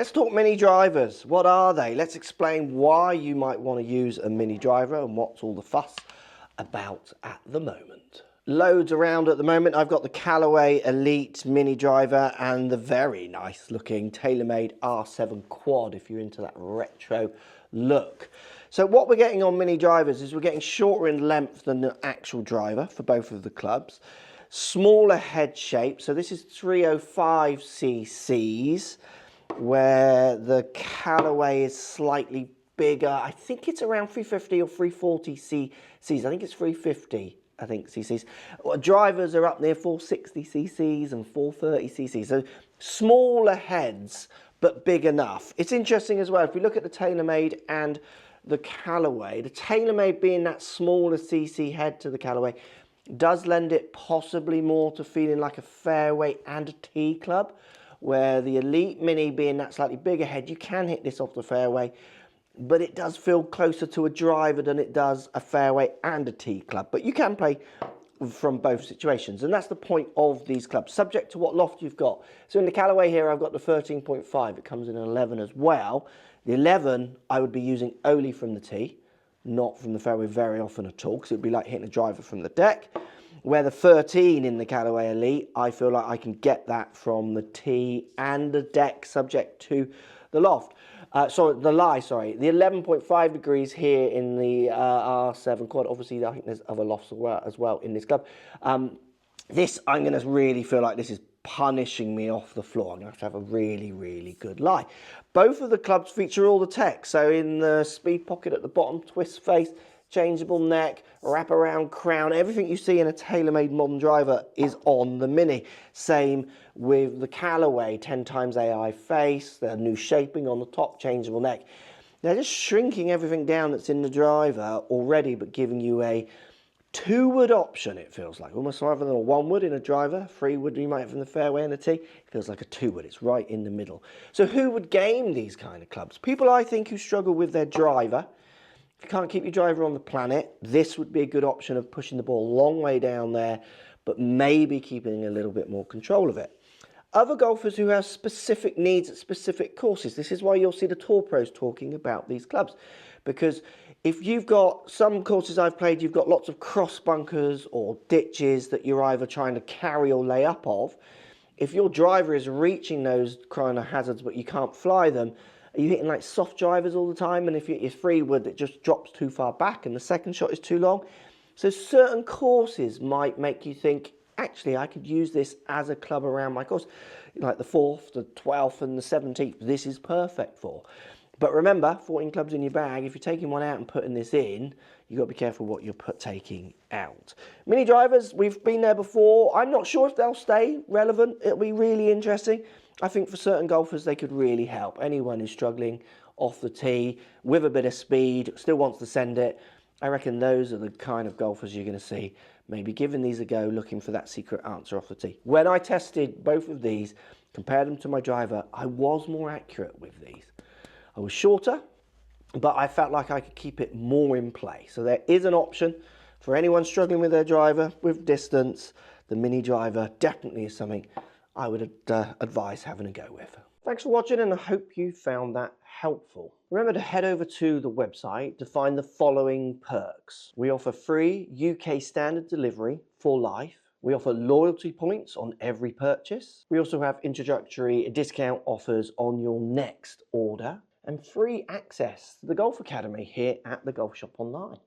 Let's talk mini drivers. What are they? Let's explain why you might want to use a mini driver and what's all the fuss about at the moment. Loads around at the moment. I've got the Callaway Elite mini driver and the very nice looking TaylorMade R7 quad if you're into that retro look. So what we're getting on mini drivers is we're getting shorter in length than the actual driver for both of the clubs. Smaller head shape. So this is 305 cc's. Where the Callaway is slightly bigger. I think it's around 350 or 340 cc's. I think it's 350, cc's. Drivers are up near 460 cc's and 430 cc's. So smaller heads, but big enough. It's interesting as well, if we look at the TaylorMade and the Callaway, the TaylorMade being that smaller cc head to the Callaway does lend it possibly more to feeling like a fairway and a tee club, where the Elite Mini being that slightly bigger head, you can hit this off the fairway, but it does feel closer to a driver than it does a fairway and a tee club. But you can play from both situations, and that's the point of these clubs, subject to what loft you've got. So in the Callaway here, I've got the 13.5. It comes in an 11 as well. The 11 I would be using only from the tee, not from the fairway very often at all, because it would be like hitting a driver from the deck. Where the 13 in the Callaway Elite, I feel like I can get that from the tee and the deck, subject to the loft. The 11.5 degrees here in the R7 quad. Obviously, I think there's other lofts as well in this club. This, I'm going to really feel like this is punishing me off the floor. I'm going to have a really, really good lie. Both of the clubs feature all the tech. So in the speed pocket at the bottom, twist face, changeable neck, wraparound crown, everything you see in a TaylorMade modern driver is on the Mini. Same with the Callaway, 10 times AI face, the new shaping on the top, changeable neck. They're just shrinking everything down that's in the driver already, but giving you a 2-wood option, it feels like. Almost rather than a 1-wood in a driver, 3-wood you might have in the fairway and the tee. It feels like a 2-wood, it's right in the middle. So who would game these kind of clubs? People I think who struggle with their driver. If you can't keep your driver on the planet, this would be a good option of pushing the ball a long way down there, but maybe keeping a little bit more control of it. Other golfers who have specific needs at specific courses, this is why you'll see the tour pros talking about these clubs. Because if you've got some courses I've played, you've got lots of cross bunkers or ditches that you're either trying to carry or lay up of. If your driver is reaching those kind of hazards but you can't fly them, are you hitting like soft drivers all the time? And if you hit your 3-wood, it just drops too far back and the second shot is too long. So certain courses might make you think, actually, I could use this as a club around my course. Like the 4th, the 12th and the 17th, this is perfect for. But remember, 14 clubs in your bag, if you're taking one out and putting this in, you've got to be careful what you're taking out. Mini drivers, we've been there before. I'm not sure if they'll stay relevant. It'll be really interesting. I think for certain golfers, they could really help. Anyone who's struggling off the tee with a bit of speed, still wants to send it, I reckon those are the kind of golfers you're going to see maybe giving these a go, looking for that secret answer off the tee. When I tested both of these, compared them to my driver, I was more accurate with these. I was shorter, but I felt like I could keep it more in play. So there is an option for anyone struggling with their driver, with distance. The mini driver definitely is something I would advise having a go with. Thanks for watching, and I hope you found that helpful. Remember to head over to the website to find the following perks. We offer free UK standard delivery for life. We offer loyalty points on every purchase. We also have introductory discount offers on your next order and free access to the Golf Academy here at the Golf Shop Online.